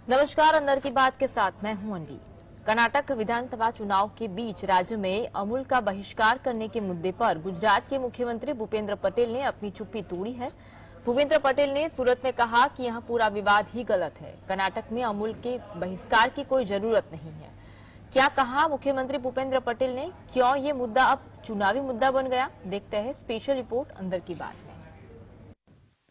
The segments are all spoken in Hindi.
नमस्कार, अंदर की बात के साथ मैं हूं अनवी। कर्नाटक विधानसभा चुनाव के बीच राज्य में अमूल का बहिष्कार करने के मुद्दे पर गुजरात के मुख्यमंत्री भूपेंद्र पटेल ने अपनी चुप्पी तोड़ी है। भूपेंद्र पटेल ने सूरत में कहा कि यह पूरा विवाद ही गलत है। कर्नाटक में अमूल के बहिष्कार की कोई जरूरत नहीं है। क्या कहा मुख्यमंत्री भूपेंद्र पटेल ने, क्यों ये मुद्दा अब चुनावी मुद्दा बन गया, देखते हैं स्पेशल रिपोर्ट अंदर की बात में।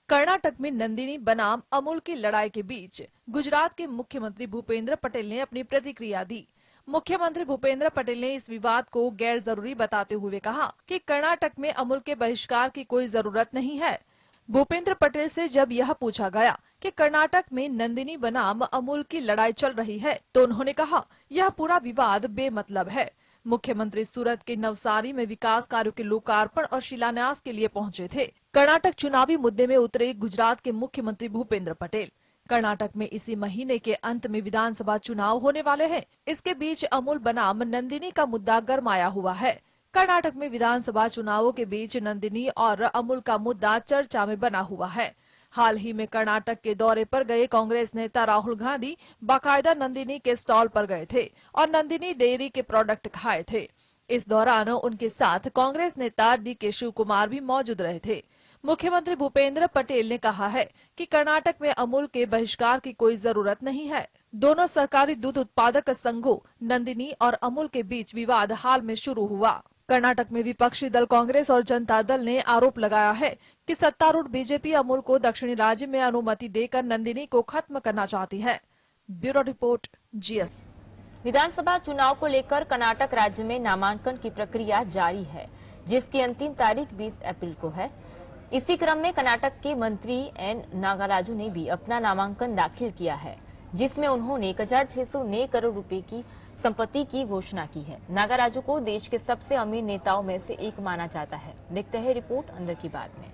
कर्नाटक में नंदिनी बनाम अमूल की लड़ाई के बीच गुजरात के मुख्यमंत्री भूपेंद्र पटेल ने अपनी प्रतिक्रिया दी। मुख्यमंत्री भूपेंद्र पटेल ने इस विवाद को गैर जरूरी बताते हुए कहा कि कर्नाटक में अमूल के बहिष्कार की कोई जरूरत नहीं है। भूपेंद्र पटेल से जब यह पूछा गया कि कर्नाटक में नंदिनी बनाम अमूल की लड़ाई चल रही है, तो उन्होंने कहा यह पूरा विवाद बेमतलब है। मुख्यमंत्री सूरत के नवसारी में विकास कार्यों के लोकार्पण और शिलान्यास के लिए पहुंचे थे। कर्नाटक चुनावी मुद्दे में उतरे गुजरात के मुख्यमंत्री भूपेंद्र पटेल। कर्नाटक में इसी महीने के अंत में विधानसभा चुनाव होने वाले हैं। इसके बीच अमूल बनाम नंदिनी का मुद्दा गरमाया हुआ है। कर्नाटक में विधानसभा चुनावों के बीच नंदिनी और अमूल का मुद्दा चर्चा में बना हुआ है। हाल ही में कर्नाटक के दौरे पर गए कांग्रेस नेता राहुल गांधी बाकायदा नंदिनी के स्टॉल पर गए थे और नंदिनी डेयरी के प्रोडक्ट खाए थे। इस दौरान उनके साथ कांग्रेस नेता डीके शिव कुमार भी मौजूद रहे थे। मुख्यमंत्री भूपेंद्र पटेल ने कहा है कि कर्नाटक में अमूल के बहिष्कार की कोई जरूरत नहीं है। दोनों सरकारी दूध उत्पादक संघों नंदिनी और अमूल के बीच विवाद हाल में शुरू हुआ। कर्नाटक में विपक्षी दल कांग्रेस और जनता दल ने आरोप लगाया है कि सत्तारूढ़ बीजेपी अमूल को दक्षिणी राज्य में अनुमति देकर नंदिनी को खत्म करना चाहती है। Bureau report, GS. विधानसभा चुनाव को लेकर कर्नाटक राज्य में नामांकन की प्रक्रिया जारी है, जिसकी अंतिम तारीख 20 अप्रैल को है। इसी क्रम में कर्नाटक के मंत्री एन नागराजू ने भी अपना नामांकन दाखिल किया है, जिसमें उन्होंने 1609 करोड़ रुपए की संपत्ति की घोषणा की है। नागराजू को देश के सबसे अमीर नेताओं में से एक माना जाता है। देखते हैं रिपोर्ट अंदर की बात में।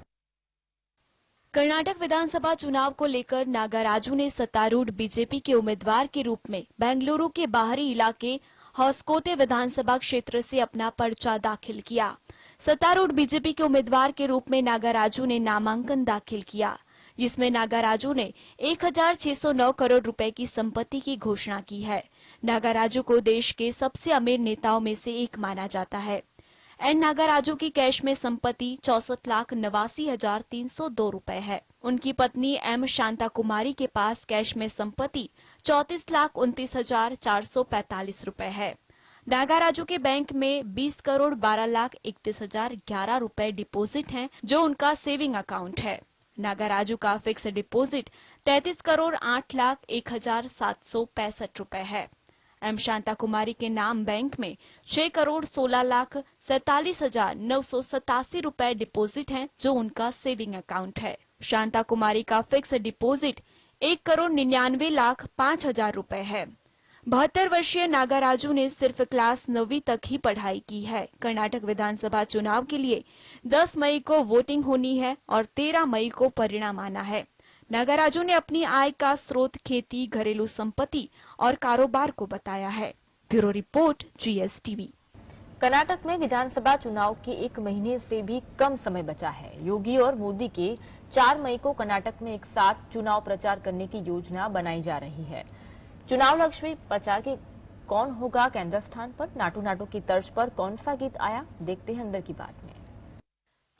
कर्नाटक विधानसभा चुनाव को लेकर नागराजू ने सत्तारूढ़ बीजेपी के उम्मीदवार के रूप में बेंगलुरु के बाहरी इलाके होसकोटे विधानसभा क्षेत्र से अपना पर्चा दाखिल किया। सत्तारूढ़ बीजेपी के उम्मीदवार के रूप में नागराजू ने नामांकन दाखिल किया, जिसमें नागराजू ने 1609 करोड़ रुपए की संपत्ति की घोषणा की है। नागराजू को देश के सबसे अमीर नेताओं में से एक माना जाता है। एन नागराजू की कैश में संपत्ति 64,89,302 रुपए है। उनकी पत्नी एम शांता कुमारी के पास कैश में संपत्ति 34,29,445 रुपए है। नागराजू के बैंक में 20 करोड़ 12,31,011 रुपए डिपॉजिट हैं, जो उनका सेविंग अकाउंट है। नागराजू का फिक्स डिपॉजिट 33 करोड़ 8,01,765 रुपए है। एम शांता कुमारी के नाम बैंक में 6 करोड़ 16,47,987 रुपए डिपॉजिट हैं, जो उनका सेविंग अकाउंट है। शांता कुमारी का फिक्स डिपॉजिट 1 करोड़ 99,05,000 रुपए है। 72 वर्षीय नागराजू ने सिर्फ क्लास 9वीं तक ही पढ़ाई की है। कर्नाटक विधानसभा चुनाव के लिए 10 मई को वोटिंग होनी है और 13 मई को परिणाम आना है। नागराजू ने अपनी आय का स्रोत खेती, घरेलू संपत्ति और कारोबार को बताया है। Bureau report, GS TV. Karnataka में विधानसभा चुनाव के 1 महीने से भी कम समय बचा है। योगी और मोदी के 4 मई को कर्नाटक में एक साथ चुनाव प्रचार करने की योजना बनाई जा रही है। चुनाव लक्ष्मी प्रचार के कौन होगा केंद्र स्थान पर, नाटू नाटू की तर्ज पर कौन सा गीत आया, देखते हैं अंदर की बात में।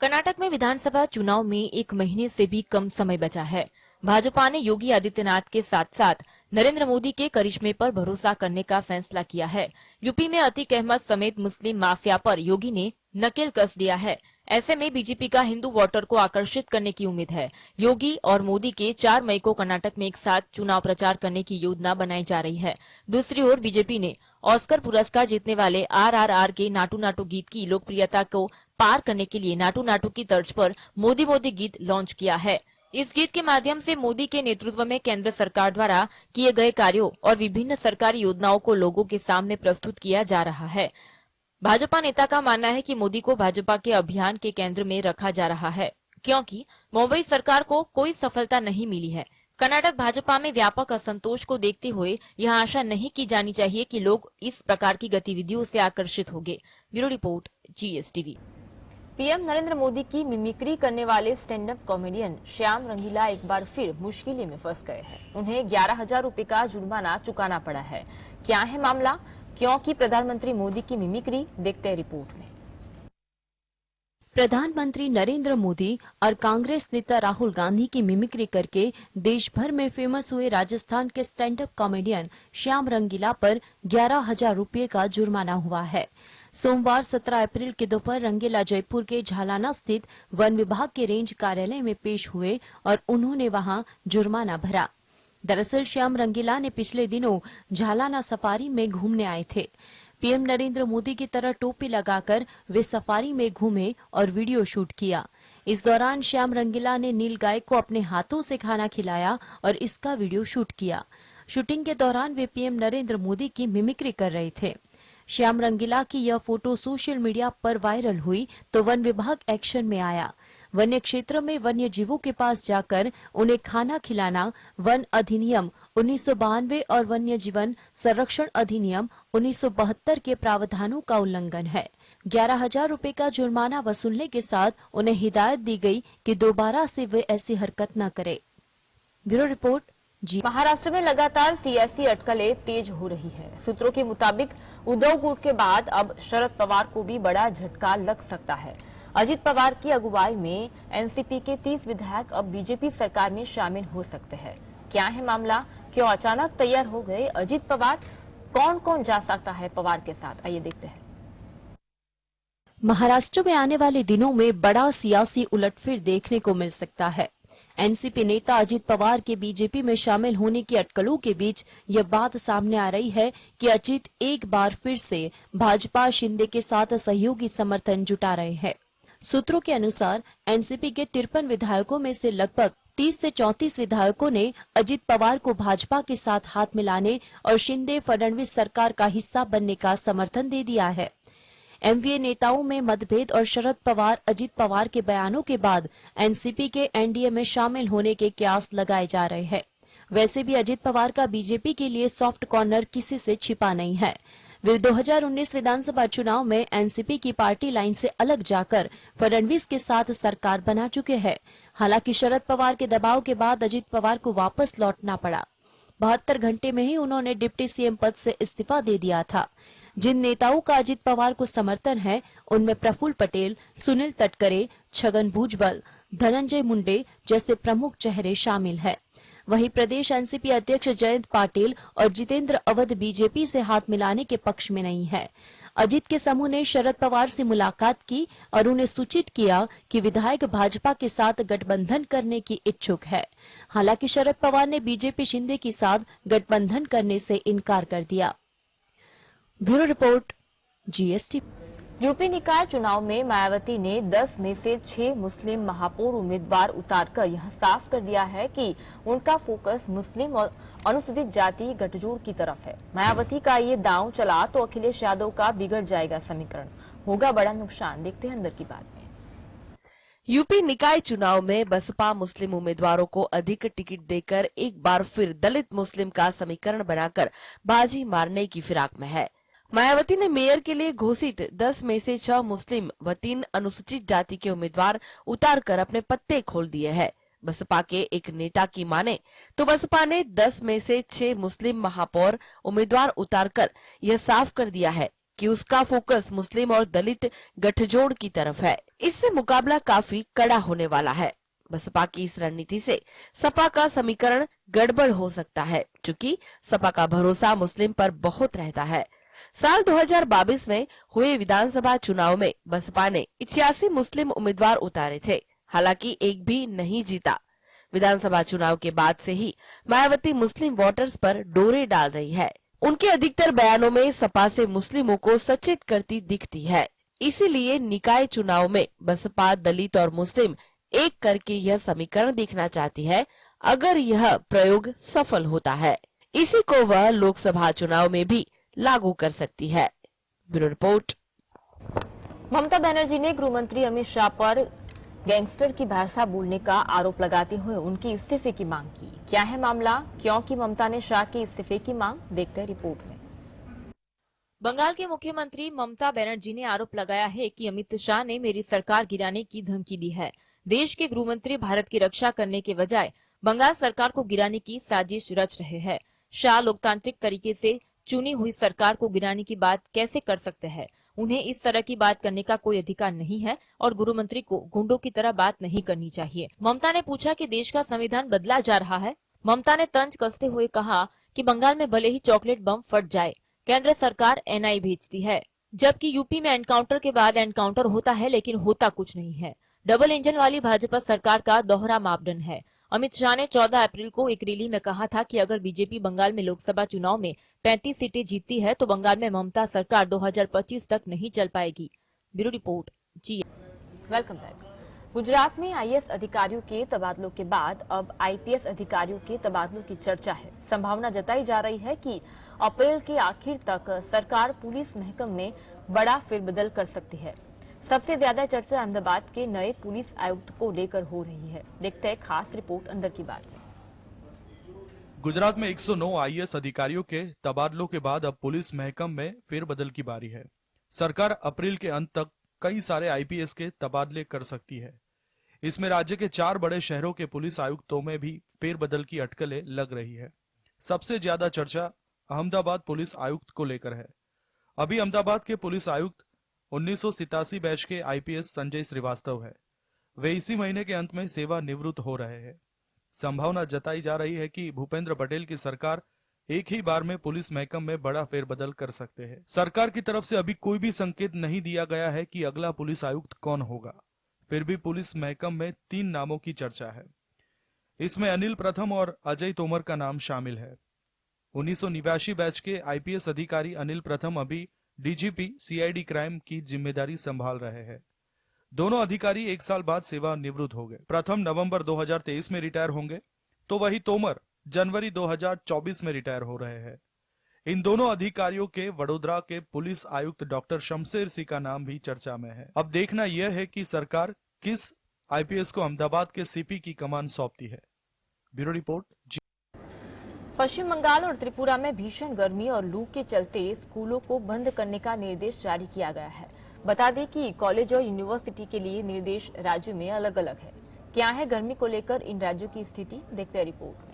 कर्नाटक में विधानसभा चुनाव में 1 महीने से भी कम समय बचा है। भाजपा ने योगी आदित्यनाथ के साथ साथ नरेंद्र मोदी के करिश्मे पर भरोसा करने का फैसला किया है। यूपी में अतीक अहमद समेत मुस्लिम माफिया पर योगी ने नकेल कस दिया है। ऐसे में बीजेपी का हिंदू वोटर को आकर्षित करने की उम्मीद है। योगी और मोदी के 4 मई को कर्नाटक में एक साथ चुनाव प्रचार करने की योजना बनाई जा रही है। दूसरी ओर बीजेपी ने ऑस्कर पुरस्कार जीतने वाले RRR के नाटू नाटू गीत की लोकप्रियता को पार करने के लिए नाटू नाटू की तर्ज पर मोदी मोदी गीत लॉन्च किया है। इस गीत के माध्यम से मोदी के नेतृत्व में केंद्र सरकार द्वारा किए गए कार्यों और विभिन्न सरकारी योजनाओं को लोगों के सामने प्रस्तुत किया जा रहा है। भाजपा नेता का मानना है कि मोदी को भाजपा के अभियान के केंद्र में रखा जा रहा है, क्योंकि मुंबई सरकार को कोई सफलता नहीं मिली है। कर्नाटक भाजपा में व्यापक असंतोष को देखते हुए यह आशा नहीं की जानी चाहिए कि लोग इस प्रकार की गतिविधियों से आकर्षित होंगे। Bureau report, GS TV. PM Narendra Modi की मिमिक्री करने वाले स्टैंड अप कॉमेडियन श्याम रंगीला एक बार फिर मुश्किल में फंस गए हैं। उन्हें 11,000 रुपए का जुर्माना चुकाना पड़ा है। क्या है मामला, क्यों की प्रधानमंत्री मोदी की मिमिक्री, देखते हैं रिपोर्ट में। प्रधानमंत्री नरेंद्र मोदी और कांग्रेस नेता राहुल गांधी की मिमिक्री करके देश भर में फेमस हुए राजस्थान के स्टैंड अप कॉमेडियन श्याम रंगीला पर 11,000 रुपए का जुर्माना हुआ है। सोमवार 17 अप्रैल की दोपहर रंगीला जयपुर के झालाना स्थित वन विभाग के रेंज कार्यालय में पेश हुए और उन्होंने वहां जुर्माना भरा। दरअसल श्याम रंगीला ने पिछले दिनों झालाना सफारी में घूमने आए थे। पीएम नरेंद्र मोदी की तरह टोपी लगाकर वे सफारी में घूमे और वीडियो शूट किया। इस दौरान श्याम रंगीला ने नीलगाय को अपने हाथों से खाना खिलाया और इसका वीडियो शूट किया। शूटिंग के दौरान वे पीएम नरेंद्र मोदी की मिमिक्री कर रहे थे। श्याम रंगीला की यह फोटो सोशल मीडिया पर वायरल हुई तो वन विभाग एक्शन में आया। वन्य क्षेत्र में वन्य जीवों के पास जाकर उन्हें खाना खिलाना वन अधिनियम 1992 और वन्य जीवन संरक्षण अधिनियम 1972 के प्रावधानों का उल्लंघन है। 11,000 रुपए का जुर्माना वसूलने के साथ उन्हें हिदायत दी गई कि दोबारा से वे ऐसी हरकत न करें। Bureau report. जी। महाराष्ट्र में लगातार सियासी अटकलें तेज हो रही है। सूत्रों के मुताबिक उद्धव गुट के बाद अब शरद पवार को भी बड़ा झटका लग सकता है। अजित पवार की अगुवाई में एनसीपी के 30 विधायक अब बीजेपी सरकार में शामिल हो सकते हैं। क्या है मामला, क्यों अचानक तैयार हो गए अजित पवार, कौन कौन जा सकता है पवार के साथ, आइए देखते हैं। महाराष्ट्र में आने वाले दिनों में बड़ा सियासी उलटफेर देखने को मिल सकता है। एनसीपी नेता अजित पवार के बीजेपी में शामिल होने की अटकलों के बीच यह बात सामने आ रही है कि अजित एक बार फिर से भाजपा शिंदे के साथ सहयोगी समर्थन जुटा रहे हैं। सूत्रों के अनुसार एनसीपी के 53 विधायकों में से लगभग 30 से 34 विधायकों ने अजित पवार को भाजपा के साथ हाथ मिलाने और शिंदे फडणवीस सरकार का हिस्सा बनने का समर्थन दे दिया है। एमवीए नेताओं में मतभेद और शरद पवार अजित पवार के बयानों के बाद एनसीपी के एनडीए में शामिल होने के कयास लगाए जा रहे हैं। वैसे भी अजित पवार का बीजेपी के लिए सॉफ्ट कॉर्नर किसी से छिपा नहीं है। वे 2019 विधानसभा चुनाव में एनसीपी की पार्टी लाइन से अलग जाकर फडणवीस के साथ सरकार बना चुके हैं। हालांकि शरद पवार के दबाव के बाद अजित पवार को वापस लौटना पड़ा। 72 घंटे में ही उन्होंने डिप्टी सीएम पद से इस्तीफा दे दिया था। जिन नेताओं का अजित पवार को समर्थन है उनमें प्रफुल्ल पटेल, सुनील तटकरे, छगन भुजबल, धनंजय मुंडे जैसे प्रमुख चेहरे शामिल हैं। वहीं प्रदेश एनसीपी अध्यक्ष जयंत पाटिल और जितेंद्र अवध बीजेपी से हाथ मिलाने के पक्ष में नहीं है। अजित के समूह ने शरद पवार से मुलाकात की और उन्हें सूचित किया कि विधायक भाजपा के साथ गठबंधन करने की इच्छुक है। हालांकि शरद पवार ने बीजेपी शिंदे के साथ गठबंधन करने से इनकार कर दिया। Bureau report, GST. यूपी निकाय चुनाव में मायावती ने 10 में से 6 मुस्लिम महापौर उम्मीदवार उतारकर यह साफ कर दिया है कि उनका फोकस मुस्लिम और अनुसूचित जाति गठजोड़ की तरफ है। मायावती का ये दांव चला तो अखिलेश यादव का बिगड़ जाएगा समीकरण, होगा बड़ा नुकसान, देखते हैं अंदर की बात में। यूपी निकाय चुनाव में बसपा मुस्लिम उम्मीदवारों को अधिक टिकट देकर एक बार फिर दलित मुस्लिम का समीकरण बनाकर बाजी मारने की फिराक में है। मायावती ने मेयर के लिए घोषित 10 में से 6 मुस्लिम व 3 अनुसूचित जाति के उम्मीदवार उतारकर अपने पत्ते खोल दिए हैं। बसपा के एक नेता की माने तो बसपा ने 10 में से 6 मुस्लिम महापौर उम्मीदवार उतारकर यह साफ कर दिया है कि उसका फोकस मुस्लिम और दलित गठजोड़ की तरफ है। इससे मुकाबला काफी कड़ा होने वाला है। बसपा की इस रणनीति से सपा का समीकरण गड़बड़ हो सकता है, क्योंकि सपा का भरोसा मुस्लिम पर बहुत रहता है। साल 2022 में हुए विधानसभा चुनाव में बसपा ने 88 मुस्लिम उम्मीदवार उतारे थे, हालांकि एक भी नहीं जीता। विधानसभा चुनाव के बाद से ही मायावती मुस्लिम वोटर्स पर डोरे डाल रही है। उनके अधिकतर बयानों में सपा से मुस्लिमों को सचेत करती दिखती है। इसीलिए निकाय चुनाव में बसपा दलित और मुस्लिम एक करके यह समीकरण देखना चाहती है। अगर यह प्रयोग सफल होता है, इसी को वह लोकसभा चुनाव में भी लागू कर सकती है। Bureau report. ममता बनर्जी ने गृह मंत्री अमित शाह पर गैंगस्टर की भाषा बोलने का आरोप लगाते हुए उनकी इस्तीफे की मांग की। क्या है मामला, क्यों की ममता ने शाह के इस्तीफे की मांग, देखते हैं रिपोर्ट में। बंगाल के मुख्यमंत्री ममता बनर्जी ने आरोप लगाया है कि अमित शाह ने मेरी सरकार गिराने की धमकी दी है। देश के गृह मंत्री भारत की रक्षा करने के बजाय बंगाल सरकार को गिराने की साजिश रच रहे हैं। शाह लोकतांत्रिक तरीके से चुनी हुई सरकार को गिराने की बात कैसे कर सकते हैं? उन्हें इस तरह की बात करने का कोई अधिकार नहीं है और गृह मंत्री को गुंडों की तरह बात नहीं करनी चाहिए। ममता ने पूछा कि देश का संविधान बदला जा रहा है। ममता ने तंज कसते हुए कहा कि बंगाल में भले ही चॉकलेट बम फट जाए, केंद्र सरकार एनआई भेजती है, जबकि यूपी में एनकाउंटर के बाद एनकाउंटर होता है लेकिन होता कुछ नहीं है। डबल इंजन वाली भाजपा सरकार का दोहरा मापदंड है। अमित शाह ने 14 अप्रैल को एक रैली में कहा था कि अगर बीजेपी बंगाल में लोकसभा चुनाव में 35 सीटें जीतती है तो बंगाल में ममता सरकार 2025 तक नहीं चल पाएगी। ब्यूरो रिपोर्ट जी। Welcome back. गुजरात में आईएएस अधिकारियों के तबादलों के बाद अब आईपीएस अधिकारियों के तबादलों की चर्चा है। संभावना जताई जा रही है कि अप्रैल के आखिर तक सरकार पुलिस महकमे में बड़ा फेरबदल कर सकती है। सबसे ज्यादा चर्चा अहमदाबाद के नए पुलिस आयुक्त को लेकर हो रही है। देखते हैं खास रिपोर्ट अंदर की बात में। गुजरात में 109 आईएएस अधिकारियों के तबादलों के बाद अब पुलिस महकमे में फेरबदल की बारी है। सरकार अप्रैल के अंत तक कई सारे आईपीएस के तबादले कर सकती है। इसमें राज्य के 4 बड़े शहरों के पुलिस आयुक्तों में भी फेरबदल की अटकलें लग रही है। सबसे ज्यादा चर्चा अहमदाबाद पुलिस आयुक्त को लेकर है। अभी अहमदाबाद के पुलिस आयुक्त 1987 बैच के आईपीएस संजय श्रीवास्तव है। वे इसी महीने के अंत में सेवा निवृत्त हो रहे हैं। संभावना जताई जा रही है कि भूपेंद्र पटेल की सरकार एक ही बार में पुलिस महकमे में बड़ा फेरबदल कर सकते हैं। सरकार की तरफ से अभी कोई भी संकेत नहीं दिया गया है कि अगला पुलिस आयुक्त कौन होगा। फिर भी पुलिस महकमे में 3 नामों की चर्चा है। इसमें अनिल प्रथम और अजय तोमर का नाम शामिल है। 1989 बैच के आईपीएस अधिकारी अनिल प्रथम अभी डीजीपी सीआईडी क्राइम की जिम्मेदारी संभाल रहे हैं। दोनों अधिकारी 1 साल बाद सेवा निवृत्त हो गए। प्रथम नवंबर 2023 में रिटायर होंगे तो वही तोमर जनवरी 2024 में रिटायर हो रहे हैं। इन दोनों अधिकारियों के वडोदरा के पुलिस आयुक्त डॉक्टर शमशेर सिंह का नाम भी चर्चा में है। अब देखना यह है कि सरकार किस आईपीएस को अहमदाबाद के सीपी की कमान सौंपती है। ब्यूरो रिपोर्ट जी। पश्चिम बंगाल और त्रिपुरा में भीषण गर्मी और लू के चलते स्कूलों को बंद करने का निर्देश जारी किया गया है। बता दें कि कॉलेज और यूनिवर्सिटी के लिए निर्देश राज्यों में अलग अलग है। क्या है गर्मी को लेकर इन राज्यों की स्थिति, देखते हैं रिपोर्ट में।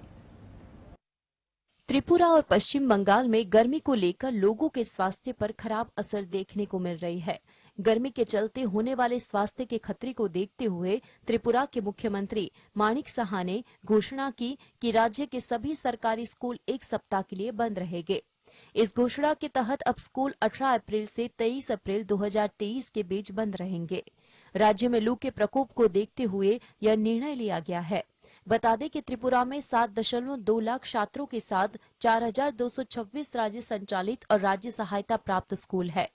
त्रिपुरा और पश्चिम बंगाल में गर्मी को लेकर लोगों के स्वास्थ्य पर खराब असर देखने को मिल रही है। गर्मी के चलते होने वाले स्वास्थ्य के खतरे को देखते हुए त्रिपुरा के मुख्यमंत्री माणिक साहा ने घोषणा की कि राज्य के सभी सरकारी स्कूल 1 सप्ताह के लिए बंद रहेंगे। इस घोषणा के तहत अब स्कूल 18 अप्रैल से 23 अप्रैल 2023 के बीच बंद रहेंगे। राज्य में लू के प्रकोप को देखते हुए यह निर्णय लिया गया है। बता दें कि त्रिपुरा में 7.2 लाख छात्रों के साथ 4,226 राज्य संचालित और राज्य सहायता प्राप्त स्कूल है।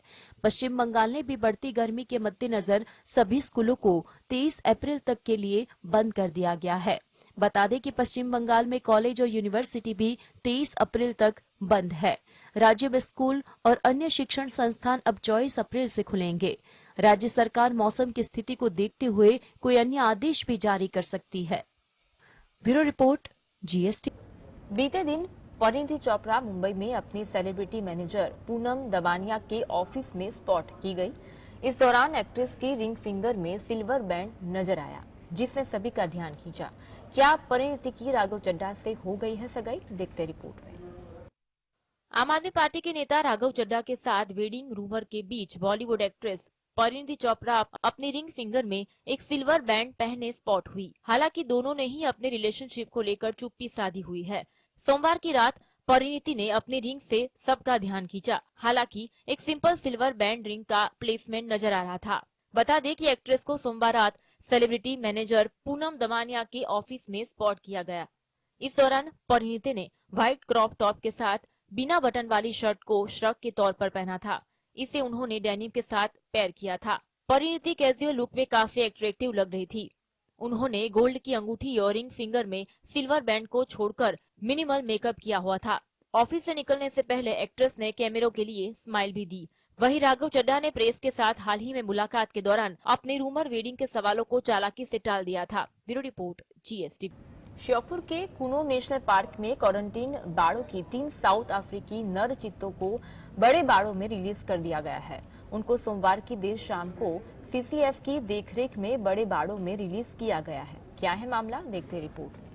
पश्चिम बंगाल ने भी बढ़ती गर्मी के मद्देनजर सभी स्कूलों को 23 अप्रैल तक के लिए बंद कर दिया गया है। बता दें कि पश्चिम बंगाल में कॉलेज और यूनिवर्सिटी भी 23 अप्रैल तक बंद है। राज्य में स्कूल और अन्य शिक्षण संस्थान अब 24 अप्रैल से खुलेंगे। राज्य सरकार मौसम की स्थिति को देखते हुए कोई अन्य आदेश भी जारी कर सकती है। Bureau report GST. बीते दिन परिणीति चोपड़ा मुंबई में अपनी सेलिब्रिटी मैनेजर पूनम दबानिया के ऑफिस में स्पॉट की गई। इस दौरान एक्ट्रेस की रिंग फिंगर में सिल्वर बैंड नजर आया, जिसने सभी का ध्यान खींचा। क्या परिणीति की राघव चड्ढा से हो गई है सगाई, देखते रिपोर्ट में। आम आदमी पार्टी के नेता राघव चड्ढा के साथ वेडिंग रूमर के बीच बॉलीवुड एक्ट्रेस परिणीति चोपड़ा अपनी रिंग फिंगर में एक सिल्वर बैंड पहने स्पॉट हुई। हालांकि दोनों ने ही अपने रिलेशनशिप को लेकर चुप्पी साधी हुई है। सोमवार की रात परिणीति ने अपनी रिंग से सबका ध्यान खींचा। हालांकि एक सिंपल सिल्वर बैंड रिंग का प्लेसमेंट नजर आ रहा था। बता दें कि एक्ट्रेस को सोमवार रात सेलिब्रिटी मैनेजर पूनम दमानिया के ऑफिस में स्पॉट किया गया। इस दौरान परिणीति ने व्हाइट क्रॉप टॉप के साथ बिना बटन वाली शर्ट को श्रग के तौर पर पहना था। इसे उन्होंने डेनिम के साथ पेयर किया था। परिणीति कैजुअल लुक में काफी अट्रैक्टिव लग रही थी। उन्होंने गोल्ड की अंगूठी और रिंग फिंगर में सिल्वर बैंड को छोड़कर मिनिमल मेकअप किया हुआ था। ऑफिस से निकलने से पहले एक्ट्रेस ने कैमरों के लिए स्माइल भी दी। वहीं राघव चड्ढा ने प्रेस के साथ हाल ही में मुलाकात के दौरान अपने रूमर वेडिंग के सवालों को चालाकी से टाल दिया था। Bureau report GST. श्योपुर के कुनो नेशनल पार्क में क्वारंटीन बाड़ों की 3 साउथ अफ्रीकी नर चीतों को बड़े बाड़ों में रिलीज कर दिया गया है। उनको सोमवार की देर शाम को सीसीएफ की देखरेख में बड़े बाड़ों में रिलीज किया गया है। क्या है मामला, देखते रिपोर्ट में।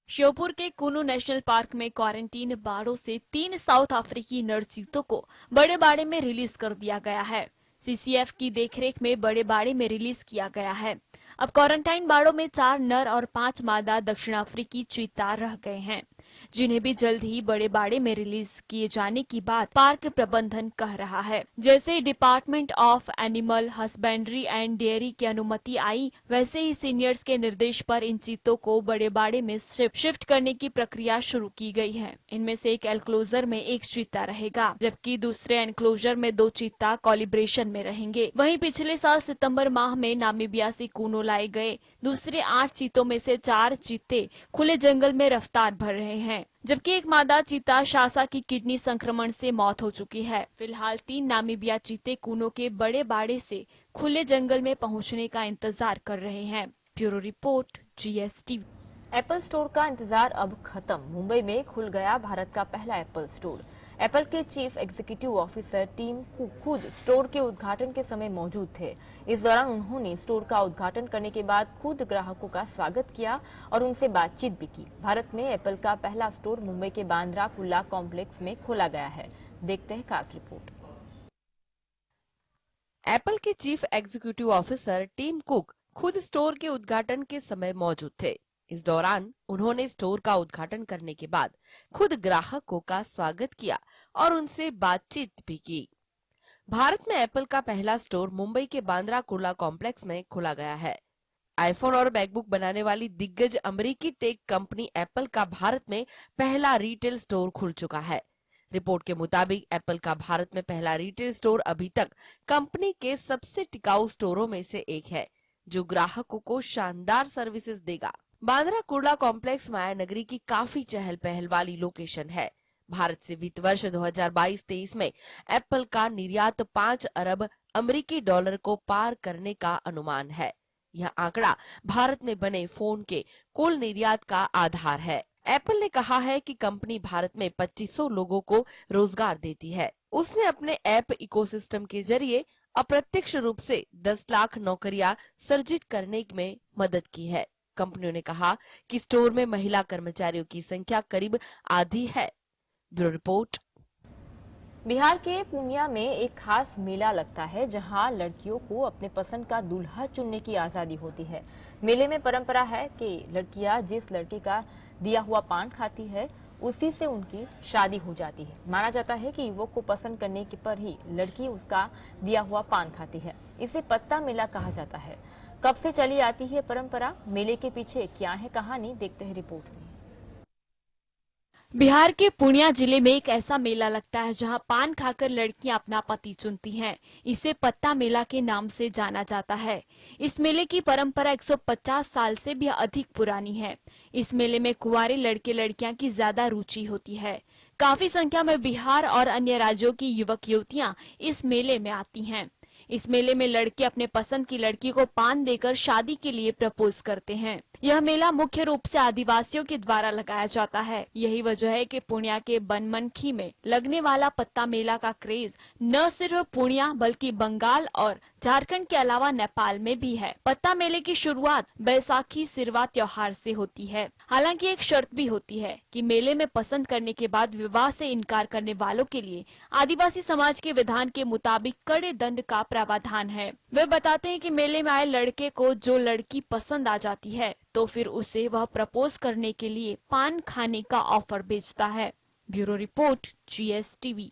श्योपुर के कुनो नेशनल पार्क में क्वारंटीन बाड़ों से 3 साउथ अफ्रीकी नर चीतों को बड़े बाड़े में रिलीज कर दिया गया है। सीसीएफ की देखरेख में बड़े बाड़े में रिलीज किया गया है। अब क्वारंटाइन बाड़ों में 4 नर और 5 मादा दक्षिण अफ्रीकी चीता रह गए हैं, जिन्हें भी जल्द ही बड़े बाड़े में रिलीज किए जाने की बात पार्क प्रबंधन कह रहा है। जैसे department of animal husbandry and dairy की अनुमति आई, वैसे ही सीनियर्स के निर्देश पर इन चीतों को बड़े बाड़े में शिफ्ट करने की प्रक्रिया शुरू की गई है। इनमें से एक एनक्लोजर में 1 चीता रहेगा, जबकि दूसरे एनक्लोजर में 2 चीता कॉलिब्रेशन में रहेंगे। वहीं पिछले साल सितंबर माह में नामीबिया से कुनो लाए गए दूसरे 8 चीतों में से 4 चीते खुले जंगल में रफ्तार भर रहे हैं, जबकि एक मादा चीता शासा की किडनी संक्रमण से मौत हो चुकी है। फिलहाल 3 नामीबिया चीते कुनो के बड़े बाड़े से खुले जंगल में पहुंचने का इंतजार कर रहे हैं। Bureau report, GSTV। Apple store का इंतजार अब खत्म। मुंबई में खुल गया भारत का पहला एप्पल स्टोर। एप्पल के chief executive officer Tim Cook खुद स्टोर के उद्घाटन के समय मौजूद थे। इस दौरान उन्होंने स्टोर का उद्घाटन करने के बाद खुद ग्राहकों का स्वागत किया और उनसे बातचीत भी की। भारत में एप्पल का पहला स्टोर मुंबई के बांद्रा कुर्ला कॉम्प्लेक्स में खोला गया है। देखते हैं खास रिपोर्ट। एप्पल के chief executive officer Tim Cook खुद स्टोर के उद्घाटन के समय मौजूद थे। इस दौरान उन्होंने स्टोर का उद्घाटन करने के बाद खुद ग्राहकों का स्वागत किया और उनसे बातचीत भी की। भारत में एप्पल का पहला स्टोर मुंबई के बांद्रा कुर्ला कॉम्प्लेक्स में खोला गया है। आईफोन और मैकबुक बनाने वाली दिग्गज अमेरिकी टेक कंपनी एप्पल का भारत में पहला रिटेल स्टोर खुल चुका है। रिपोर्ट के मुताबिक एप्पल का भारत में पहला रिटेल स्टोर अभी तक कंपनी के सबसे टिकाऊ स्टोरों में से एक है, जो ग्राहकों को शानदार सर्विसेज देगा। बांद्रा कुर्ला कॉम्प्लेक्स माया नगरी की काफी चहल पहल वाली लोकेशन है। भारत से वित्त वर्ष 2022-23 में एप्पल का निर्यात 5 अरब अमेरिकी डॉलर को पार करने का अनुमान है। यह आंकड़ा भारत में बने फोन के कुल निर्यात का आधार है। एप्पल ने कहा है कि कंपनी भारत में 2500 लोगों को रोजगार देती है। उसने अपने ऐप इकोसिस्टम के जरिए अप्रत्यक्ष रूप से 10 लाख नौकरियां सर्जित करने में मदद की है। कंपनियों ने कहा कि स्टोर में महिला कर्मचारियों की संख्या करीब आधी है। Bureau report. बिहार के पूर्णिया में एक खास मेला लगता है, जहां लड़कियों को अपने पसंद का दूल्हा चुनने की आजादी होती है। मेले में परंपरा है कि लड़कियां जिस लड़के का दिया हुआ पान खाती है, उसी से उनकी शादी हो जाती है। माना जाता है कि युवक को पसंद करने के पर ही लड़की उसका दिया हुआ पान खाती है। इसे पत्ता मेला कहा जाता है। कब से चली आती है परंपरा, मेले के पीछे क्या है कहानी, देखते हैं रिपोर्ट में। बिहार के पूर्णिया जिले में एक ऐसा मेला लगता है जहां पान खाकर लड़कियां अपना पति चुनती हैं। इसे पत्ता मेला के नाम से जाना जाता है। इस मेले की परंपरा 150 साल से भी अधिक पुरानी है। इस मेले में कुंवारे लड़के लड़कियां की ज्यादा रुचि होती है। काफी संख्या में बिहार और अन्य राज्यों की युवक युवतियां इस मेले में आती हैं। इस मेले में लड़के अपने पसंद की लड़की को पान देकर शादी के लिए प्रपोज करते हैं। यह मेला मुख्य रूप से आदिवासियों के द्वारा लगाया जाता है। यही वजह है कि पूर्णिया के बनमनखी में लगने वाला पत्ता मेला का क्रेज न सिर्फ पूर्णिया बल्कि बंगाल और झारखंड के अलावा नेपाल में भी है। पत्ता मेले की शुरुआत बैसाखी सिरवा त्योहार से होती है। हालांकि एक शर्त भी होती है कि मेले में पसंद करने के बाद विवाह से इनकार करने वालों के लिए आदिवासी समाज के विधान के मुताबिक कड़े दंड का प्रावधान है। वे बताते हैं कि मेले में आए लड़के को जो लड़की पसंद आ जाती है तो फिर उसे वह प्रपोज करने के लिए पान खाने का ऑफर भेजता है। Bureau report, GSTV।